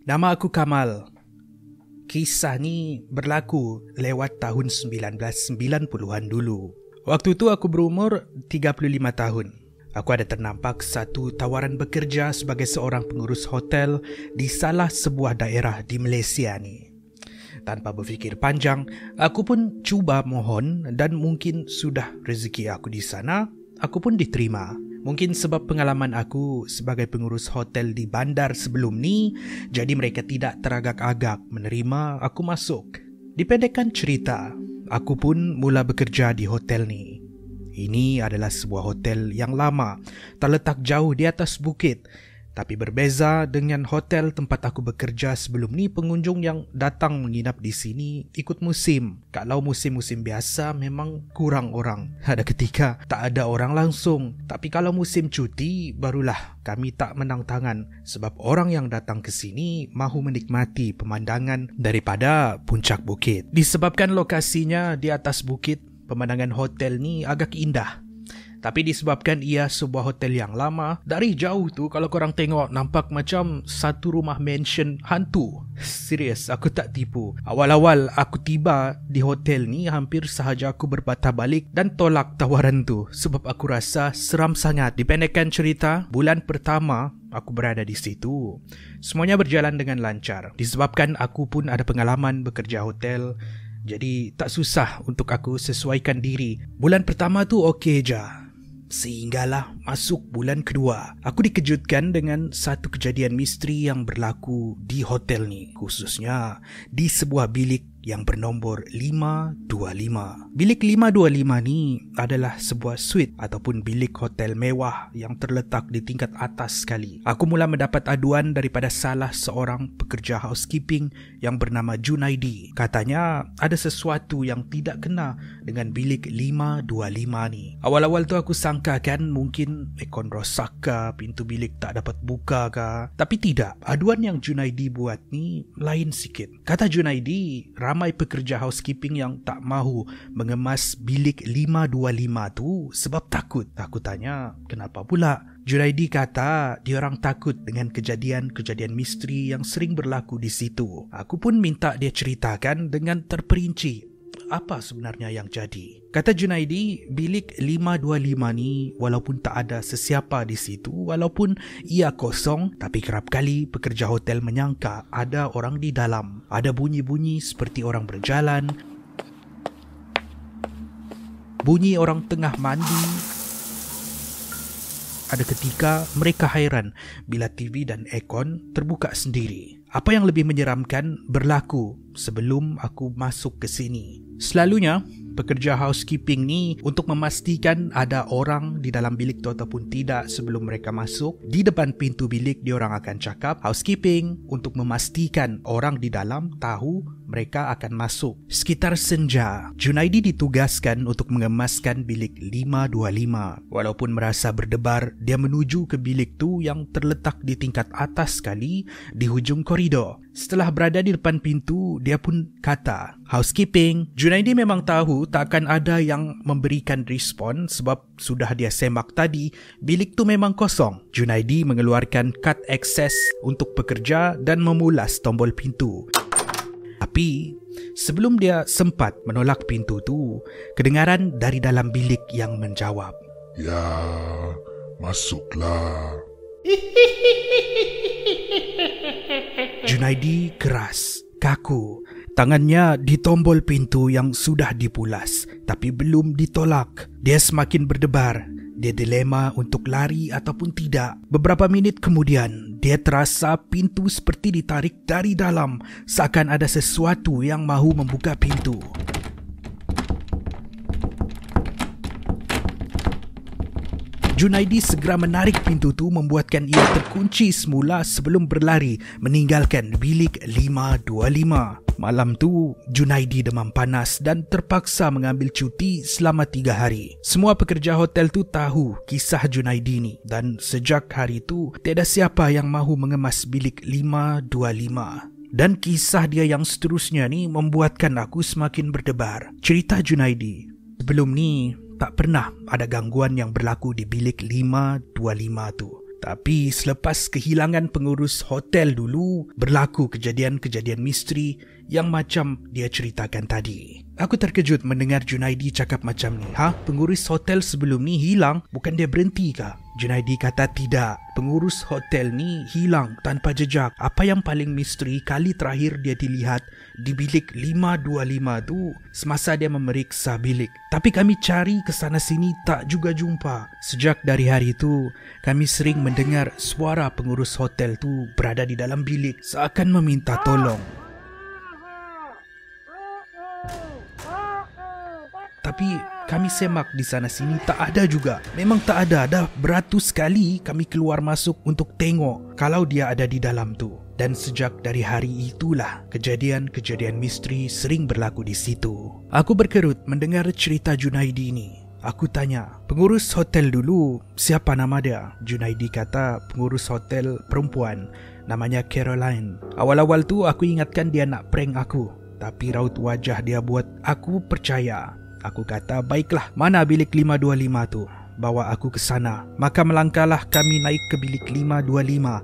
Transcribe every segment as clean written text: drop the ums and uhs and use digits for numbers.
Nama aku Kamal. Kisah ni berlaku lewat tahun 1990-an dulu. Waktu tu aku berumur 35 tahun. Aku ada ternampak satu tawaran bekerja sebagai seorang pengurus hotel di salah sebuah daerah di Malaysia ni. Tanpa berfikir panjang, aku pun cuba mohon dan mungkin sudah rezeki aku di sana, aku pun diterima. Mungkin sebab pengalaman aku sebagai pengurus hotel di bandar sebelum ni, jadi mereka tidak teragak-agak menerima aku masuk. Dipendekkan cerita, aku pun mula bekerja di hotel ni. Ini adalah sebuah hotel yang lama, terletak jauh di atas bukit. Tapi berbeza dengan hotel tempat aku bekerja sebelum ni, pengunjung yang datang menginap di sini ikut musim. Kalau musim-musim biasa memang kurang orang. Ada ketika tak ada orang langsung. Tapi kalau musim cuti, barulah kami tak menang tangan. Sebab orang yang datang ke sini mahu menikmati pemandangan daripada puncak bukit. Disebabkan lokasinya di atas bukit, pemandangan hotel ni agak indah. Tapi disebabkan ia sebuah hotel yang lama, dari jauh tu kalau korang tengok nampak macam satu rumah mansion hantu. Serius, aku tak tipu. Awal-awal aku tiba di hotel ni, hampir sahaja aku berpatah balik dan tolak tawaran tu sebab aku rasa seram sangat. Dipendekkan cerita, bulan pertama aku berada di situ, semuanya berjalan dengan lancar. Disebabkan aku pun ada pengalaman bekerja hotel, jadi tak susah untuk aku sesuaikan diri. Bulan pertama tu okey je. Sehinggalah masuk bulan kedua, aku dikejutkan dengan satu kejadian misteri yang berlaku di hotel ni, khususnya di sebuah bilik yang bernombor 525. Bilik 525 ni adalah sebuah suite ataupun bilik hotel mewah yang terletak di tingkat atas sekali. Aku mula mendapat aduan daripada salah seorang pekerja housekeeping yang bernama Junaidi. Katanya ada sesuatu yang tidak kena dengan bilik 525 ni. Awal-awal tu aku sangkakan mungkin aircon rosak ke, pintu bilik tak dapat buka ke. Tapi tidak, aduan yang Junaidi buat ni lain sikit. Kata Junaidi, ramai pekerja housekeeping yang tak mahu mengemas bilik 525 tu sebab takut. Aku tanya, kenapa pula? Junaidi kata diorang takut dengan kejadian-kejadian misteri yang sering berlaku di situ. Aku pun minta dia ceritakan dengan terperinci apa sebenarnya yang jadi. Kata Junaidi, bilik 525 ni walaupun tak ada sesiapa di situ, walaupun ia kosong, tapi kerap kali pekerja hotel menyangka ada orang di dalam. Ada bunyi-bunyi seperti orang berjalan, bunyi orang tengah mandi. Ada ketika mereka hairan bila TV dan aircon terbuka sendiri. Apa yang lebih menyeramkan berlaku sebelum aku masuk ke sini. Selalunya pekerja housekeeping ni untuk memastikan ada orang di dalam bilik tu ataupun tidak sebelum mereka masuk, di depan pintu bilik diorang akan cakap housekeeping untuk memastikan orang di dalam tahu mereka akan masuk. Sekitar senja, Junaidi ditugaskan untuk mengemaskan bilik 525. Walaupun merasa berdebar, dia menuju ke bilik tu yang terletak di tingkat atas sekali di hujung koridor. Setelah berada di depan pintu, dia pun kata, housekeeping. Junaidi memang tahu tak akan ada yang memberikan respon sebab sudah dia semak tadi, bilik tu memang kosong. Junaidi mengeluarkan kad akses untuk pekerja dan memulas tombol pintu. Tapi sebelum dia sempat menolak pintu tu, kedengaran dari dalam bilik yang menjawab, "Ya, masuklah." Junaidi keras, kaku. Tangannya di tombol pintu yang sudah dipulas tapi belum ditolak. Dia semakin berdebar. Dia dilema untuk lari ataupun tidak. Beberapa minit kemudian, dia terasa pintu seperti ditarik dari dalam, seakan ada sesuatu yang mahu membuka pintu. Junaidi segera menarik pintu tu, membuatkan ia terkunci semula sebelum berlari meninggalkan bilik 525. Malam tu, Junaidi demam panas dan terpaksa mengambil cuti selama 3 hari. Semua pekerja hotel tu tahu kisah Junaidi ni dan sejak hari tu, tiada siapa yang mahu mengemas bilik 525. Dan kisah dia yang seterusnya ni membuatkan aku semakin berdebar. Cerita Junaidi, sebelum ni tak pernah ada gangguan yang berlaku di bilik 525 tu. Tapi selepas kehilangan pengurus hotel dulu, berlaku kejadian-kejadian misteri yang macam dia ceritakan tadi. Aku terkejut mendengar Junaidi cakap macam ni. Pengurus hotel sebelum ni hilang? Bukan dia berhenti kah? Junaidi kata tidak. Pengurus hotel ni hilang tanpa jejak. Apa yang paling misteri, kali terakhir dia dilihat di bilik 525 tu semasa dia memeriksa bilik. Tapi kami cari ke sana sini tak juga jumpa. Sejak dari hari itu, kami sering mendengar suara pengurus hotel tu berada di dalam bilik seakan meminta tolong. Tapi kami semak di sana sini tak ada juga. Memang tak ada. Dah beratus kali kami keluar masuk untuk tengok kalau dia ada di dalam tu. Dan sejak dari hari itulah kejadian-kejadian misteri sering berlaku di situ. Aku berkerut mendengar cerita Junaidi ini. Aku tanya, pengurus hotel dulu siapa nama dia? Junaidi kata pengurus hotel perempuan, namanya Caroline. Awal-awal tu aku ingatkan dia nak prank aku. Tapi raut wajah dia buat aku percaya. Aku kata, baiklah, mana bilik 525 tu? Bawa aku ke sana. Maka melangkahlah kami naik ke bilik 525.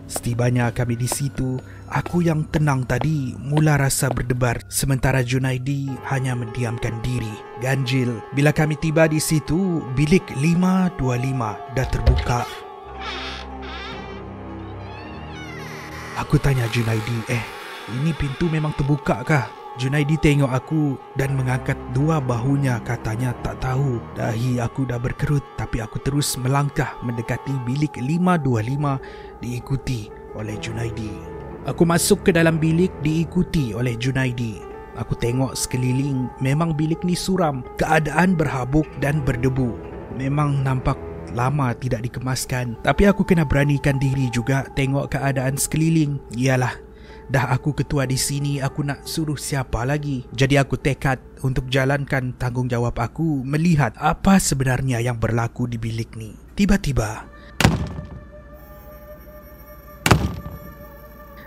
Setibanya kami di situ, aku yang tenang tadi mula rasa berdebar. Sementara Junaidi hanya mendiamkan diri. Ganjil. Bila kami tiba di situ, bilik 525 dah terbuka. Aku tanya Junaidi, ini pintu memang terbuka kah? Junaidi tengok aku dan mengangkat dua bahunya, katanya tak tahu. Dahi aku dah berkerut tapi aku terus melangkah mendekati bilik 525 diikuti oleh Junaidi. Aku masuk ke dalam bilik diikuti oleh Junaidi. Aku tengok sekeliling, memang bilik ni suram. Keadaan berhabuk dan berdebu. Memang nampak lama tidak dikemaskan. Tapi aku kena beranikan diri juga tengok keadaan sekeliling. Iyalah, dah aku ketua di sini, aku nak suruh siapa lagi? Jadi aku tekad untuk jalankan tanggungjawab aku melihat apa sebenarnya yang berlaku di bilik ni. Tiba-tiba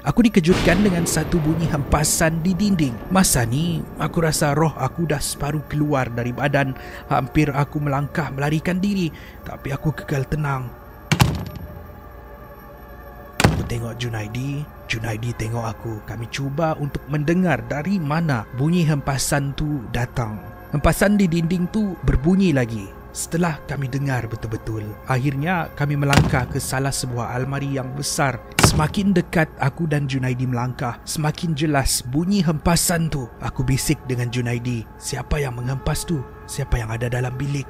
aku dikejutkan dengan satu bunyi hempasan di dinding. Masa ni aku rasa roh aku dah separuh keluar dari badan. Hampir aku melangkah melarikan diri, tapi aku kekal tenang. Aku tengok Junaidi tengok aku. Kami cuba untuk mendengar dari mana bunyi hempasan tu datang. Hempasan di dinding tu berbunyi lagi. Setelah kami dengar betul-betul, akhirnya kami melangkah ke salah sebuah almari yang besar. Semakin dekat aku dan Junaidi melangkah, semakin jelas bunyi hempasan tu. Aku bisik dengan Junaidi, siapa yang menghempas tu? Siapa yang ada dalam bilik?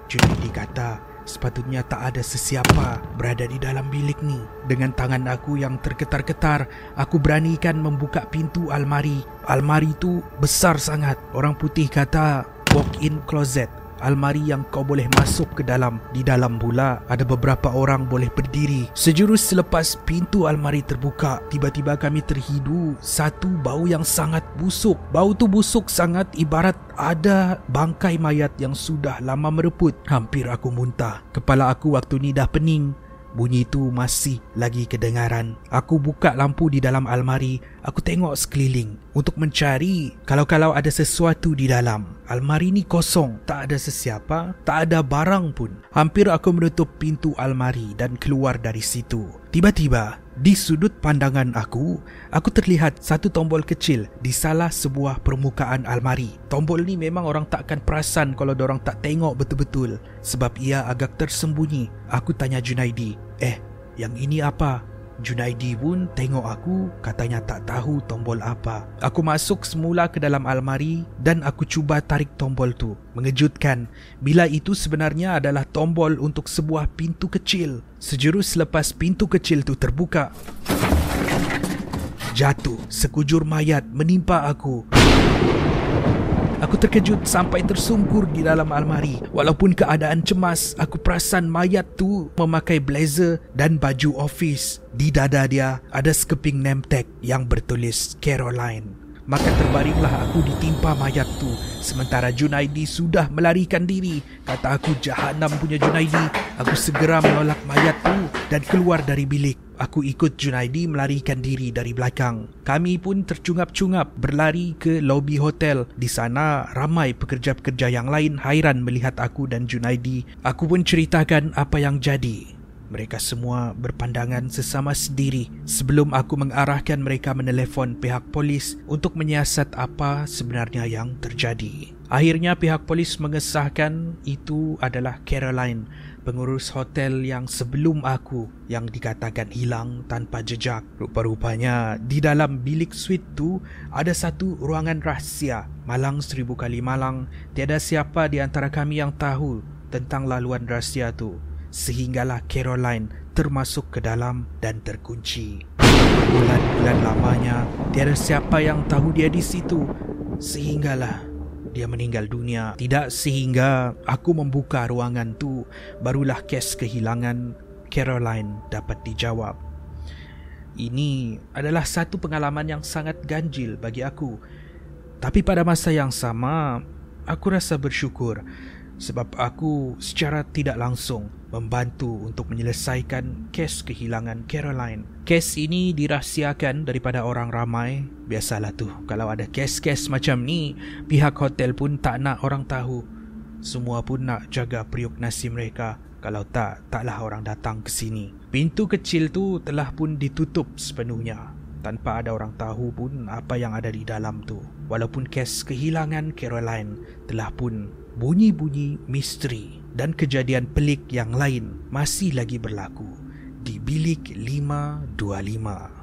Junaidi kata, sepatutnya tak ada sesiapa berada di dalam bilik ni. Dengan tangan aku yang tergetar-getar, aku beranikan membuka pintu almari. Almari tu besar sangat. Orang putih kata walk-in closet. Almari yang kau boleh masuk ke dalam. Di dalam pula ada beberapa orang boleh berdiri. Sejurus selepas pintu almari terbuka, tiba-tiba kami terhidu satu bau yang sangat busuk. Bau tu busuk sangat, ibarat ada bangkai mayat yang sudah lama mereput. Hampir aku muntah. Kepala aku waktu ni dah pening. Bunyi itu masih lagi kedengaran. Aku buka lampu di dalam almari. Aku tengok sekeliling untuk mencari kalau ada sesuatu di dalam. Almari ni kosong. Tak ada sesiapa, tak ada barang pun. Hampir aku menutup pintu almari dan keluar dari situ. Tiba-tiba, di sudut pandangan aku terlihat satu tombol kecil di salah sebuah permukaan almari. Tombol ni memang orang takkan perasan kalau dorang tak tengok betul-betul, sebab ia agak tersembunyi. Aku tanya Junaidi, yang ini apa? Junaidi pun tengok aku, katanya tak tahu tombol apa. Aku masuk semula ke dalam almari dan aku cuba tarik tombol tu. Mengejutkan, bila itu sebenarnya adalah tombol untuk sebuah pintu kecil. Sejurus selepas pintu kecil tu terbuka, jatuh sekujur mayat menimpa aku. Aku terkejut sampai tersungkur di dalam almari. Walaupun keadaan cemas, aku perasan mayat tu memakai blazer dan baju office. Di dada dia ada sekeping name tag yang bertulis Caroline. Maka terbaringlah aku ditimpa mayat tu. Sementara Junaidi sudah melarikan diri. Kata aku, jahanam punya Junaidi. Aku segera menolak mayat tu dan keluar dari bilik. aku ikut Junaidi melarikan diri dari belakang. Kami pun tercungap-cungap berlari ke lobi hotel. Di sana ramai pekerja-pekerja yang lain hairan melihat aku dan Junaidi. Aku pun ceritakan apa yang jadi. Mereka semua berpandangan sesama sendiri sebelum aku mengarahkan mereka menelefon pihak polis untuk menyiasat apa sebenarnya yang terjadi. Akhirnya pihak polis mengesahkan itu adalah Caroline, pengurus hotel yang sebelum aku yang dikatakan hilang tanpa jejak. Rupa-rupanya di dalam bilik suite tu ada satu ruangan rahsia. Malang 1000 kali malang, tiada siapa di antara kami yang tahu tentang laluan rahsia tu. Sehinggalah Caroline termasuk ke dalam dan terkunci. Bulan-bulan lamanya tiada siapa yang tahu dia di situ. Sehinggalah dia meninggal dunia. Tidak sehingga aku membuka ruangan tu, barulah kes kehilangan Caroline dapat dijawab. Ini adalah satu pengalaman yang sangat ganjil bagi aku. Tapi pada masa yang sama, aku rasa bersyukur sebab aku secara tidak langsung membantu untuk menyelesaikan kes kehilangan Caroline. Kes ini dirahsiakan daripada orang ramai. Biasalah tu, kalau ada kes-kes macam ni, pihak hotel pun tak nak orang tahu. Semua pun nak jaga periuk nasi mereka. Kalau taklah orang datang ke sini. Pintu kecil tu telah pun ditutup sepenuhnya, tanpa ada orang tahu pun apa yang ada di dalam tu. Walaupun kes kehilangan Caroline telah pun bunyi-bunyi misteri dan kejadian pelik yang lain masih lagi berlaku di bilik 525.